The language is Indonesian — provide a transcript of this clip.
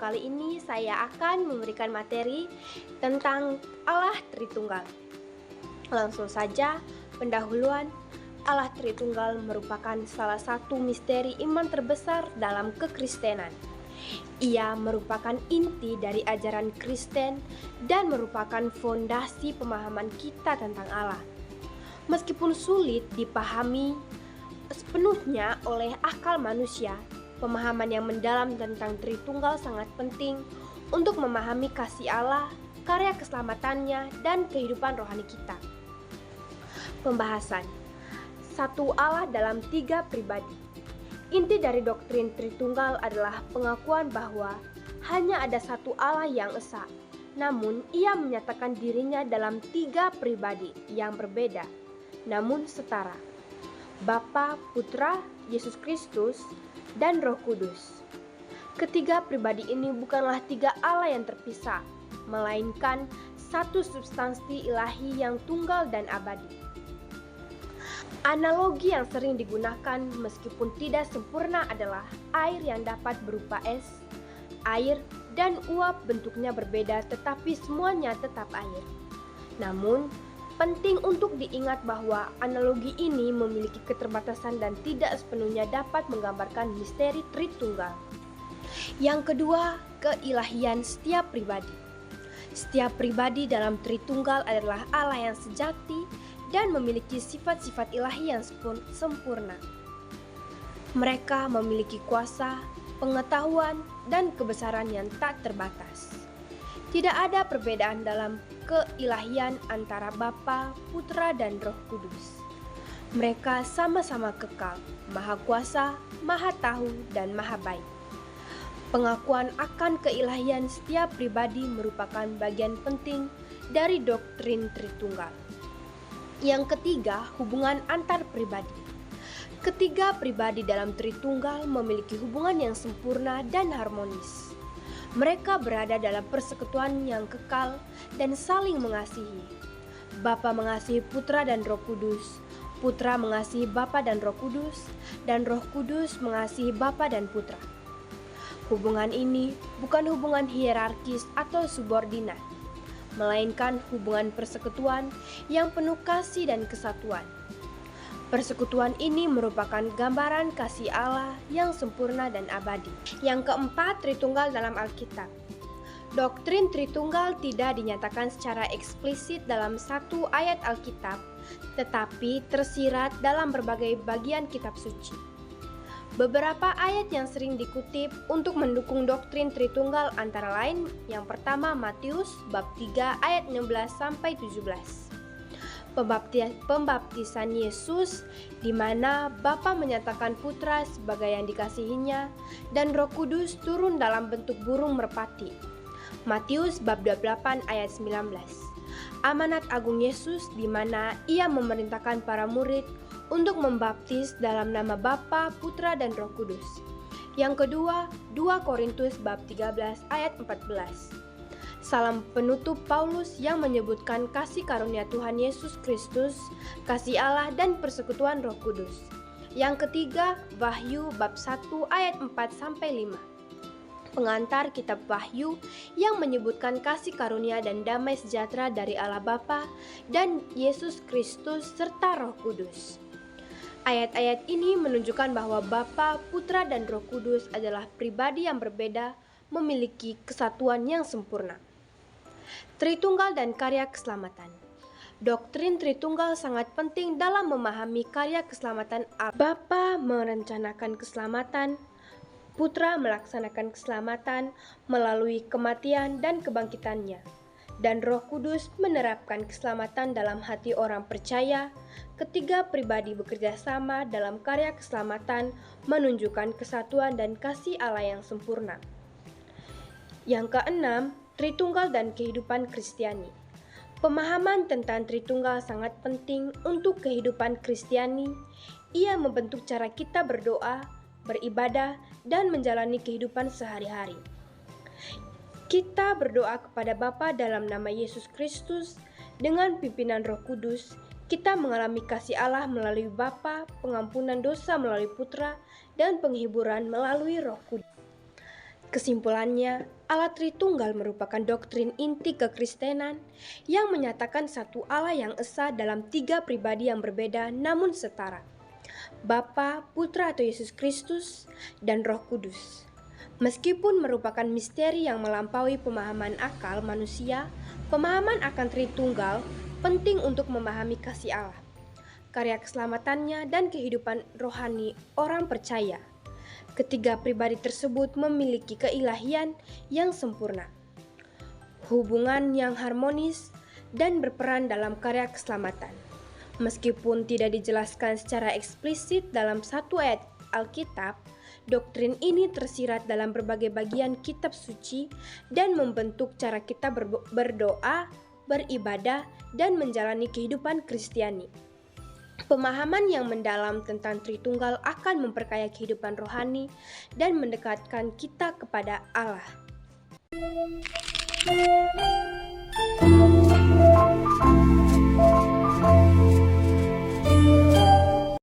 kali ini saya akan memberikan materi tentang Allah Tritunggal. Langsung saja, pendahuluan. Allah Tritunggal merupakan salah satu misteri iman terbesar dalam kekristenan. Ia merupakan inti dari ajaran Kristen dan merupakan fondasi pemahaman kita tentang Allah. Meskipun sulit dipahami sepenuhnya oleh akal manusia, pemahaman yang mendalam tentang Tritunggal sangat penting untuk memahami kasih Allah, karya keselamatannya, dan kehidupan rohani kita. Pembahasan satu Allah dalam tiga pribadi. Inti dari doktrin Tritunggal adalah pengakuan bahwa hanya ada satu Allah yang esa, namun ia menyatakan dirinya dalam tiga pribadi yang berbeda, namun setara. Bapa, Putra, Yesus Kristus, dan Roh Kudus. Ketiga pribadi ini bukanlah tiga Allah yang terpisah, melainkan satu substansi ilahi yang tunggal dan abadi. Analogi yang sering digunakan meskipun tidak sempurna adalah air yang dapat berupa es, air, dan uap bentuknya berbeda tetapi semuanya tetap air. Namun, penting untuk diingat bahwa analogi ini memiliki keterbatasan dan tidak sepenuhnya dapat menggambarkan misteri Tritunggal. Yang kedua, keilahian setiap pribadi. Setiap pribadi dalam Tritunggal adalah Allah yang sejati dan memiliki sifat-sifat ilahi yang sempurna. Mereka memiliki kuasa, pengetahuan, dan kebesaran yang tak terbatas. Tidak ada perbedaan dalam keilahian antara Bapa, Putra, dan Roh Kudus. Mereka sama-sama kekal, maha kuasa, maha tahu, dan maha baik. Pengakuan akan keilahian setiap pribadi merupakan bagian penting dari doktrin Tritunggal. Yang ketiga, hubungan antar pribadi. Ketiga pribadi dalam Tritunggal memiliki hubungan yang sempurna dan harmonis. Mereka berada dalam persekutuan yang kekal dan saling mengasihi. Bapa mengasihi Putra dan Roh Kudus, Putra mengasihi Bapa dan Roh Kudus, dan Roh Kudus mengasihi Bapa dan Putra. Hubungan ini bukan hubungan hierarkis atau subordinat, melainkan hubungan persekutuan yang penuh kasih dan kesatuan. Persekutuan ini merupakan gambaran kasih Allah yang sempurna dan abadi. Yang keempat, Tritunggal dalam Alkitab. Doktrin Tritunggal tidak dinyatakan secara eksplisit dalam satu ayat Alkitab, tetapi tersirat dalam berbagai bagian kitab suci. Beberapa ayat yang sering dikutip untuk mendukung doktrin Tritunggal antara lain yang pertama Matius bab 3 ayat 16-17. Pembaptisan Yesus di mana Bapa menyatakan Putra sebagai yang dikasihinya dan Roh Kudus turun dalam bentuk burung merpati. Matius bab 28 ayat 19. Amanat agung Yesus di mana ia memerintahkan para murid untuk membaptis dalam nama Bapa, Putra, dan Roh Kudus. Yang kedua, 2 Korintus bab 13 ayat 14. Salam penutup Paulus yang menyebutkan kasih karunia Tuhan Yesus Kristus, kasih Allah, dan persekutuan Roh Kudus. Yang ketiga, Wahyu bab 1 ayat 4-5. Pengantar kitab Wahyu yang menyebutkan kasih karunia dan damai sejahtera dari Allah Bapa dan Yesus Kristus serta Roh Kudus. Ayat-ayat ini menunjukkan bahwa Bapa, Putra, dan Roh Kudus adalah pribadi yang berbeda, memiliki kesatuan yang sempurna. Tritunggal dan karya keselamatan. Doktrin Tritunggal sangat penting dalam memahami karya keselamatan Allah. Bapa merencanakan keselamatan, Putra melaksanakan keselamatan melalui kematian dan kebangkitannya, dan Roh Kudus menerapkan keselamatan dalam hati orang percaya. Ketiga pribadi bekerja sama dalam karya keselamatan, menunjukkan kesatuan dan kasih Allah yang sempurna. Yang keenam, Tritunggal dan kehidupan Kristiani. Pemahaman tentang Tritunggal sangat penting untuk kehidupan Kristiani. Ia membentuk cara kita berdoa, beribadah, dan menjalani kehidupan sehari-hari. Kita berdoa kepada Bapa dalam nama Yesus Kristus dengan pimpinan Roh Kudus. Kita mengalami kasih Allah melalui Bapa, pengampunan dosa melalui Putra, dan penghiburan melalui Roh Kudus. Kesimpulannya, Allah Tritunggal merupakan doktrin inti kekristenan yang menyatakan satu Allah yang esa dalam tiga pribadi yang berbeda namun setara. Bapa, Putra atau Yesus Kristus, dan Roh Kudus. Meskipun merupakan misteri yang melampaui pemahaman akal manusia, pemahaman akan Tritunggal penting untuk memahami kasih Allah, karya keselamatannya, dan kehidupan rohani orang percaya. Ketiga pribadi tersebut memiliki keilahian yang sempurna, hubungan yang harmonis, dan berperan dalam karya keselamatan. Meskipun tidak dijelaskan secara eksplisit dalam satu ayat Alkitab, doktrin ini tersirat dalam berbagai bagian kitab suci dan membentuk cara kita berdoa, beribadah, dan menjalani kehidupan Kristiani. Pemahaman yang mendalam tentang Tritunggal akan memperkaya kehidupan rohani dan mendekatkan kita kepada Allah.